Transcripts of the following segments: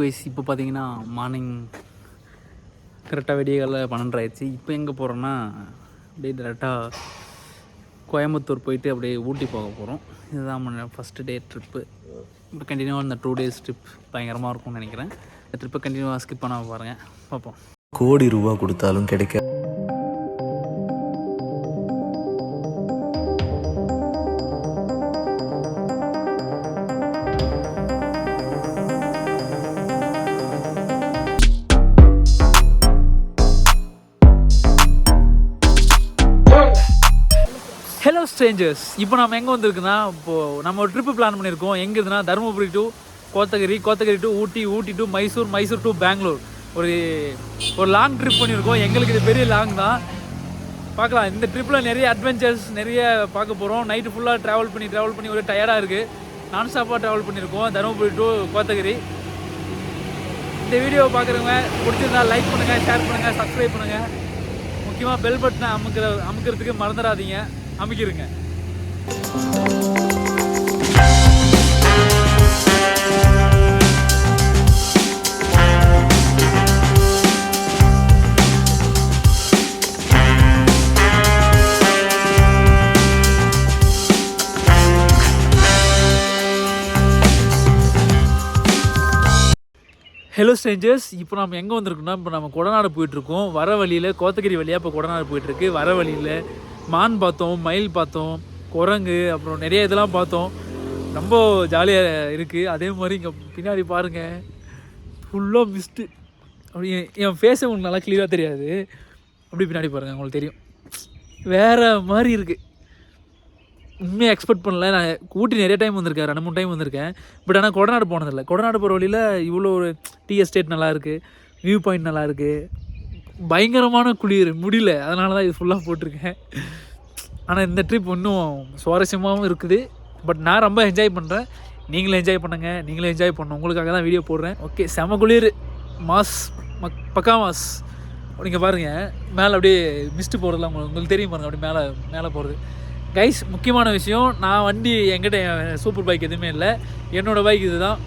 Guys இப்போ பார்த்தீங்கன்னா morning கரெக்டாக விடியகால 12 ஆயிடுச்சு. இப்போ எங்கே போகிறோன்னா அப்படியே டேரெக்டாக கோயம்புத்தூர் போயிட்டு அப்படியே ஊட்டி போக போகிறோம். இதுதான் ஃபஸ்ட்டு டே ட்ரிப்பு. இப்போ கண்டினியூவாக இந்த 2 days ட்ரிப் பயங்கரமாக இருக்கும்னு நினைக்கிறேன். இந்த ட்ரிப்பை கண்டினியூவாக ஸ்கிப் பண்ண பாருங்கள், பார்ப்போம். கோடி ரூபா கொடுத்தாலும் கிடைக்க. ஹலோ ஸ்ட்ரேஞ்சர்ஸ், இப்போ நம்ம எங்கே வந்திருக்குன்னா, இப்போது நம்ம ஒரு ட்ரிப்பு பிளான் பண்ணியிருக்கோம். எங்கே இருக்குதுன்னா Dharmapuri to Kotagiri, Kotagiri to Ooty, Ooty to Mysore, Mysore to Bangalore. ஒரு லாங் ட்ரிப் பண்ணியிருக்கோம். எங்களுக்கு இது பெரிய லாங் தான். பார்க்கலாம், இந்த ட்ரிப்பில் நிறைய அட்வென்ச்சர்ஸ் நிறைய பார்க்க போகிறோம். நைட்டு ஃபுல்லாக ட்ராவல் பண்ணி ஒரு டயர்டாக இருக்குது. நான் ஸ்டாப்பாக ட்ராவல் பண்ணியிருக்கோம் தருமபுரி டு கோத்தகிரி. இந்த வீடியோவை பார்க்குறவங்க பிடிச்சிருந்தா லைக் பண்ணுங்கள், ஷேர் பண்ணுங்கள், சப்ஸ்கிரைப் பண்ணுங்கள். முக்கியமாக பெல் பட்டனை அமுக்கிறதுக்கு மறந்துடாதீங்க, அமைக்கிருங்க. ஹலோ ஸ்ட்ரேஞ்சர்ஸ், இப்போ நம்ம எங்கே வந்திருக்கோம்னா, இப்போ நம்ம கொடநாடு போயிட்டுருக்கோம். வர வழியில் கோத்தகிரி வழியாக இப்போ கொடநாடு போயிட்டுருக்கு. வர வழியில் மான் பார்த்தோம், மயில் பார்த்தோம், குரங்கு, அப்புறம் நிறைய இதெல்லாம் பார்த்தோம். ரொம்ப ஜாலியாக இருக்குது. அதே மாதிரி இங்கே பின்னாடி பாருங்கள், ஃபுல்லாக மிஸ்ட்டு. அப்படி என் ஃபேஸை உங்களுக்கு நல்லா கிளியராக தெரியாது. அப்படி பின்னாடி பாருங்கள், உங்களுக்கு தெரியும். வேறு மாதிரி இருக்குது. உண்மையாக எக்ஸ்பெக்ட் பண்ணல. நான் ஊட்டி நிறைய டைம் வந்திருக்கேன், 2-3 டைம் வந்திருக்கேன். பட் ஆனால் கொடநாடு போனதில்லை. கொடநாடு போகிற வழியில் இவ்வளோ ஒரு டீ எஸ்டேட் நல்லாயிருக்கு, வியூ பாயிண்ட் நல்லாயிருக்கு, பயங்கரமான குளிர் முடியல. அதனால தான் இது ஃபுல்லாக போட்டிருக்கேன். ஆனால் இந்த ட்ரிப் இன்னும் சுவாரஸ்யமாகவும் இருக்குது. பட் நான் ரொம்ப என்ஜாய் பண்ணுறேன். நீங்களும் என்ஜாய் பண்ணுங்கள், நீங்களும் என்ஜாய் பண்ணணும். உங்களுக்காக தான் வீடியோ போடுறேன். ஓகே, செம குளிர், மாஸ், பக்கா மாஸ். நீங்கள் பாருங்கள், மேலே அப்படியே மிஸ்ட்டு போகிறதுலாம் உங்களுக்கு தெரியும் பாருங்கள், அப்படி மேலே போகிறது. கைஸ், முக்கியமான விஷயம், நான் வண்டி என்கிட்ட சூப்பர் பைக் எதுவுமே இல்லை. என்னோடய பைக் இது தான்,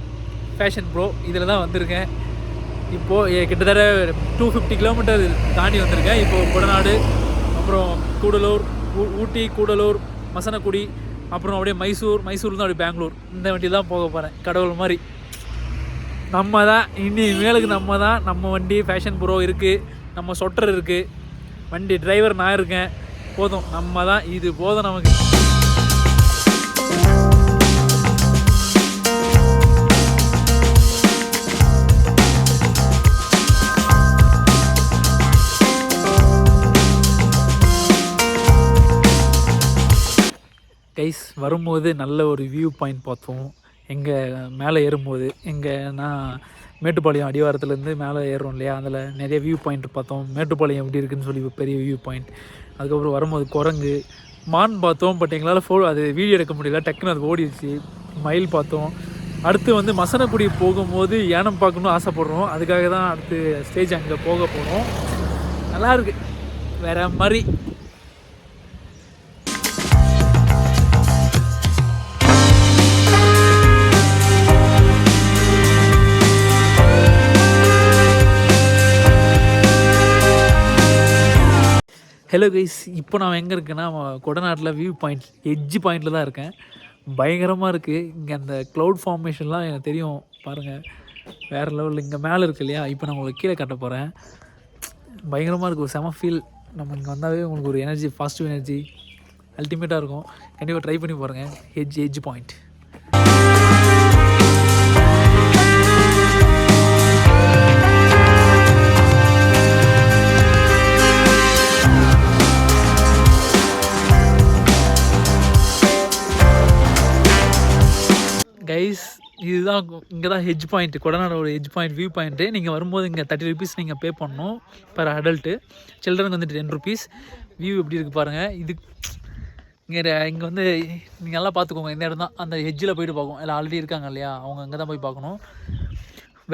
ஃபேஷன் ப்ரோ. இதில் தான் வந்திருக்கேன். இப்போது கிட்டத்தட்ட 250 கிலோமீட்டர் தாண்டி வந்திருக்கேன். இப்போது கொடநாடு, அப்புறம் கூடலூர், ஊட்டி, கூடலூர், மசனக்குடி, அப்புறம் அப்படியே மைசூர்லேருந்து அப்படியே பெங்களூர். இந்த வண்டி தான் போக போகிறேன். கடவுள் மாதிரி நம்ம தான் இனி மேலுக்கு நம்ம வண்டி ஃபேஷன் ப்ரோ இருக்குது, நம்ம சொட்டர் இருக்குது, வண்டி டிரைவர் நான் இருக்கேன். போதும், நம்ம தான், இது போதும் நமக்கு. கைஸ், வரும்போது நல்ல ஒரு வியூ பாயிண்ட் பார்த்தோம். எங்கே மேலே ஏறும்போது, நான் மேட்டுப்பாளையம் அடிவாரத்துலேருந்து மேலே ஏறுறோம் இல்லையா, அதில் நிறைய வியூ பாயிண்ட் பார்த்தோம். மேட்டுப்பாளையம் எப்படி இருக்குதுன்னு சொல்லி பெரிய வியூ பாயிண்ட். அதுக்கப்புறம் வரும்போது குரங்கு, மான் பார்த்தோம். பட் எங்களால் அது வீடியோ எடுக்க முடியல, டக்குன்னு அது ஓடிடுச்சு. மயில் பார்த்தோம். அடுத்து மசனக்குடி போகும்போது யானம் பார்க்கணுன்னு ஆசைப்படுறோம். அதுக்காக தான் அடுத்து ஸ்டேஜ் அங்கே போக போகிறோம். நல்லாயிருக்கு, வேறு மாதிரி. ஹலோ கைஸ், இப்போ நான் எங்கே இருக்கேன்னா, கொடநாட்டில் வியூ பாயிண்ட் எட்ஜ் பாயிண்டில் தான் இருக்கேன். பயங்கரமாக இருக்குது. இங்கே அந்த க்ளவுட் ஃபார்மேஷன்லாம் எனக்கு தெரியும் பாருங்கள், வேறு லெவலில். இங்கே மேலே இருக்குது இல்லையா, இப்போ நான் உங்களுக்கு கீழே கட்ட போகிறேன். பயங்கரமாக இருக்குது, ஒரு செம ஃபீல். நம்ம இங்கே வந்தாவே உங்களுக்கு ஒரு எனர்ஜி, பாசிட்டிவ் எனர்ஜி அல்டிமேட்டாக இருக்கும். கண்டிப்பாக ட்ரை பண்ணி பாருங்கள். Edge point. கைஸ், இதுதான், இங்கே தான் ஹெட்ஜ் பாயிண்ட், கொடநாடோட ஹெட்ஜ் பாயிண்ட், வியூ பாயிண்ட்டு. நீங்கள் வரும்போது இங்கே 30 rupees நீங்கள் பே பண்ணணும் பர் அடல்ட்டு. சில்ட்ரனுக்கு வந்துட்டு 10 rupees. வியூ எப்படி இருக்குது பாருங்கள். இங்கே நீங்கள் நல்லா பார்த்துக்கோங்க. இந்த இடம் தான், அந்த ஹெட்ஜில் போய்ட்டு பார்க்கணும். எல்லாம் ஆல்ரெடி இருக்காங்க இல்லையா, அவங்க அங்கே தான் போய் பார்க்கணும்.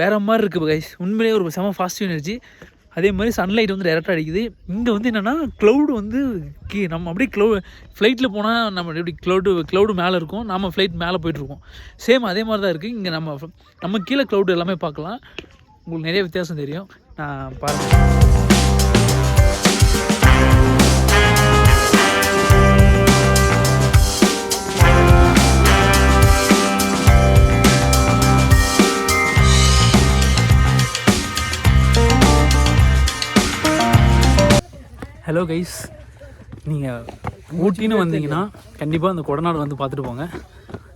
வேறு மாதிரி இருக்குது கைஸ். உண்மையிலேயே ஒரு செம பாசிட்டிவ் எனர்ஜி. அதே மாதிரி சன்லைட் வந்து டேரெக்டாக அடிக்குது. இங்கே வந்து என்னென்னா க்ளவுடு வந்து நம்ம அப்படியே ஃப்ளைட்டில் போனால் நம்ம எப்படி க்ளவுடு மேலே இருக்கும், நம்ம ஃப்ளைட் மேலே போயிட்டுருக்கோம். சேம் அதே மாதிரி தான் இருக்குது. இங்கே நம்ம கீழே க்ளவுடு எல்லாமே பார்க்கலாம். உங்களுக்கு நிறைய வித்தியாசம் தெரியும். நான் பாருங்கள். ஹலோ கைஸ், நீங்கள் ஊட்டின்னு வந்தீங்கன்னா கண்டிப்பாக அந்த கொடநாடு வந்து பார்த்துட்டு போங்க.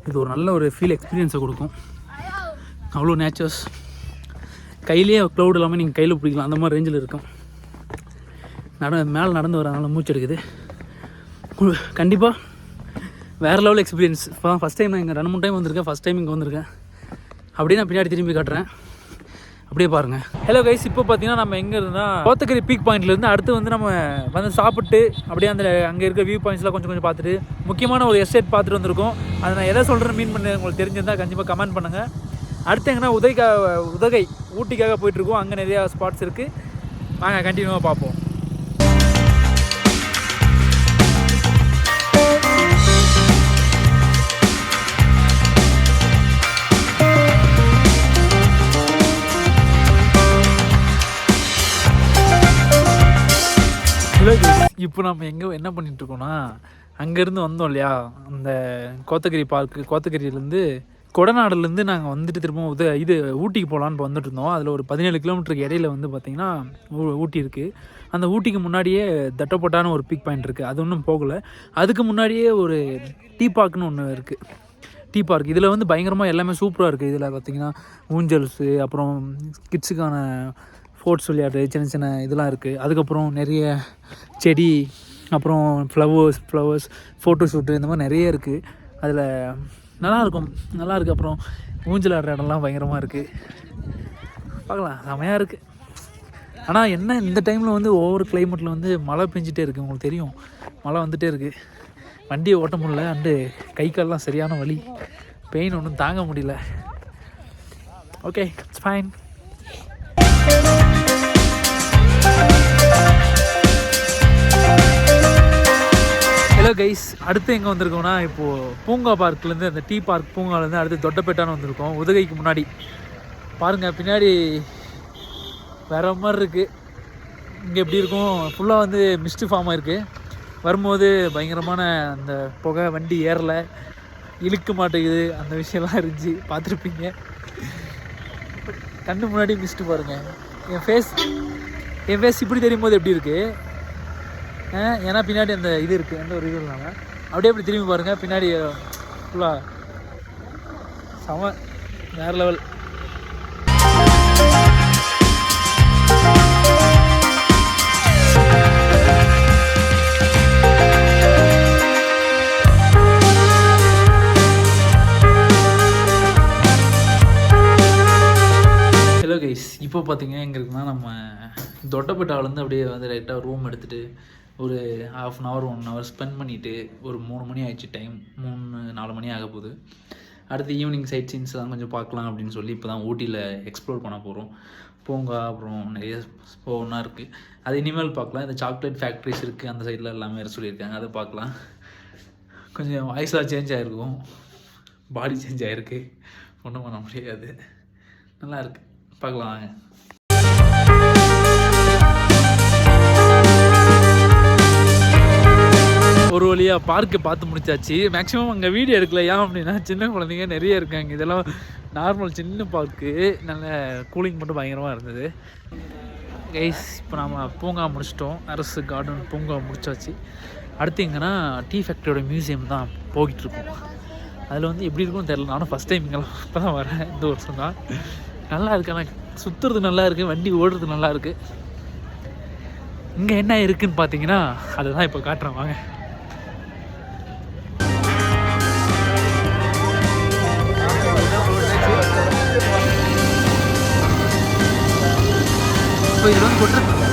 இது ஒரு நல்ல ஒரு எக்ஸ்பீரியன்ஸை கொடுக்கும். அவ்வளோ நேச்சர்ஸ், கையிலேயே க்ளவுட் எல்லாமே நீங்கள் கையில் பிடிக்கலாம், அந்த மாதிரி ரேஞ்சில் இருக்கும். மேலே நடந்து வரதுனால மூச்சு எடுக்குது. கண்டிப்பாக வேறு லெவல் எக்ஸ்பீரியன்ஸ். இப்போ ஃபஸ்ட் டைம் நான் இங்கே 2-3 டைம் வந்திருக்கேன். ஃபஸ்ட் டைம் இங்கே வந்திருக்கேன். அப்படியே நான் பின்னாடி திரும்பி காட்டுறேன், அப்படியே பாருங்கள். ஹலோ கைஸ், இப்போ பார்த்தீங்கன்னா நம்ம எங்கே இருந்தால் கோத்தகிரி பீக் பாயிண்ட்லேருந்து அடுத்து வந்து நம்ம வந்து சாப்பிட்டு அப்படியே அங்கே இருக்க வியூ பாயிண்ட்ஸ்லாம் கொஞ்சம் பார்த்துட்டு முக்கியமான ஒரு எஸ்டேட் பார்த்துட்டு வந்திருக்கோம். அதை நான் எதை சொல்கிறேன் மீன் பண்ணி உங்களுக்கு தெரிஞ்சிருந்தால் கண்டிப்பாக கமெண்ட் பண்ணுங்கள். அடுத்து எங்கன்னா உதகை ஊட்டிக்காக போயிட்டுருக்கோம். அங்கே நிறையா ஸ்பாட்ஸ் இருக்குது. வாங்க கண்டினியூவாக பார்ப்போம். இப்போ நம்ம என்ன பண்ணிகிட்ருக்கோன்னா, அங்கேருந்து வந்தோம் இல்லையா, அந்த கோத்தகிரியிலேருந்து கொடநாடுலேருந்து நாங்கள் வந்துட்டு திரும்ப ஊட்டிக்கு போகலான்னு இப்போ வந்துட்டு இருந்தோம். அதில் ஒரு 17 கிலோமீட்டருக்கு இடையில வந்து பார்த்திங்கன்னா ஊட்டி இருக்குது. அந்த ஊட்டிக்கு முன்னாடியே தட்டப்பட்டான ஒரு பீக் பாயிண்ட் இருக்குது, அது ஒன்றும் போகலை. அதுக்கு முன்னாடியே ஒரு டீ பார்க்குன்னு ஒன்று இருக்குது. டீ பார்க் இதில் வந்து பயங்கரமாக எல்லாமே சூப்பராக இருக்குது. இதில் பார்த்திங்கன்னா ஊஞ்சல்ஸு, அப்புறம் கிட்ஸுக்கான ஸ்போர்ட்ஸ் விளையாட்டு சின்ன இதெல்லாம் இருக்குது. அதுக்கப்புறம் நிறைய செடி, அப்புறம் ஃப்ளவர்ஸ் ஃபோட்டோ ஷூட்டு, இந்த மாதிரி நிறைய இருக்குது. அதில் நல்லாயிருக்கு. அப்புறம் ஊஞ்சல் ஆடுற இடம்லாம் பயங்கரமாக இருக்குது. பார்க்கலாம், செமையாக இருக்குது. ஆனால் என்ன, இந்த டைமில் வந்து ஒவ்வொரு கிளைமேட்டில் வந்து மழை பெஞ்சிட்டே இருக்குது. உங்களுக்கு தெரியும், மழை வந்துகிட்டே இருக்குது. வண்டியை ஓட்ட முடியல. அண்டு கை கால்லாம் சரியான வலி, பெயின் ஒன்றும் தாங்க முடியல. Okay, it's fine. Hello guys, அடுத்து எங்கே வந்திருக்கோம்னா, இப்போது பூங்கா பார்க்லேருந்து அந்த டீ பார்க் பூங்காலேருந்து அடுத்து தொட்டப்பேட்டான்னு வந்திருக்கோம். உதகைக்கு முன்னாடி பாருங்கள், பின்னாடி வேறு மாதிரி இருக்குது. இங்கே எப்படி இருக்கும், ஃபுல்லாக வந்து மிஸ்ட் ஃபார்ம் ஆகிருக்கு. வரும்போது பயங்கரமான அந்த புகை, வண்டி ஏறலை, இழுக்க மாட்டேங்குது, அந்த விஷயம்லாம் இருந்துச்சு, பார்த்துருப்பீங்க. கண்ணு முன்னாடி மிஸ்ட்டு பாருங்கள். என் ஃபேஸ் இப்படி தெரியும் போது எப்படி இருக்குது, ஏன்னா பின்னாடி அந்த இது இருக்குது, எந்த ஒரு இது இல்லாமல் அப்படியே அப்படி திரும்பி பாருங்கள். பின்னாடி ஃபுல்லாக வேறு லெவல். ஹலோ கைஸ், இப்போ பார்த்தீங்க எங்கே இருக்குன்னா, நம்ம தொட்டப்பேட்டாவிலேருந்து அப்படியே வந்து ரைட்டாக ரூம் எடுத்துகிட்டு ஒரு 1/2 hour 1 hour ஸ்பெண்ட் பண்ணிவிட்டு ஒரு 3 மணி ஆயிடுச்சு. டைம் 3-4 மணி ஆக போகுது. அடுத்து ஈவினிங் சைட் சீன்ஸ்லாம் கொஞ்சம் பார்க்கலாம் அப்படின்னு சொல்லி இப்போ தான் ஊட்டியில் எக்ஸ்ப்ளோர் பண்ண போகிறோம். பூங்கா, அப்புறம் நிறைய ஒன்றா இருக்குது, அது இனிமேல் பார்க்கலாம். இந்த சாக்லேட் ஃபேக்ட்ரிஸ் இருக்குது, அந்த சைடில் எல்லாமே வேறு சொல்லியிருக்காங்க, அதை பார்க்கலாம். கொஞ்சம் வாய்ஸாக சேஞ்ச் ஆகிருக்கும், பாடி சேஞ்ச் ஆகிருக்கு, ஒன்றும் பண்ண முடியாது. நல்லாயிருக்கு, பார்க்கலாம் வாங்க. ஒரு வழியாக பார்க்கை பார்த்து முடிச்சாச்சு. மேக்ஸிமம் அங்கே வீடியோ எடுக்கல, ஏன் அப்படின்னா சின்ன குழந்தைங்க நிறைய இருக்காங்க. இதெல்லாம் நார்மல் சின்ன பார்க்கு, நல்ல கூலிங் மட்டும் பயங்கரமாக இருந்தது. கைஸ், இப்போ நம்ம பூங்கா முடிச்சிட்டோம், அரசு கார்டன் பூங்கா முடிச்சாச்சு. அடுத்து எங்கன்னா டீ ஃபேக்ட்ரியோட மியூசியம் தான் போய்கிட்டுருக்கோம். அதில் வந்து எப்படி இருக்குன்னு தெரியல, நானும் ஃபஸ்ட் டைம் இங்கெல்லாம் இப்போ தான் வரேன், இந்த வருஷம் தான். நல்லா இருக்குது, ஆனால் சுற்றுறது நல்லா இருக்குது, வண்டி ஓடுறது நல்லா இருக்குது. இங்கே என்ன இருக்குதுன்னு பார்த்தீங்கன்னா அதுதான் இப்போ காட்டுறேன் வாங்க. இப்போ இதில் வந்து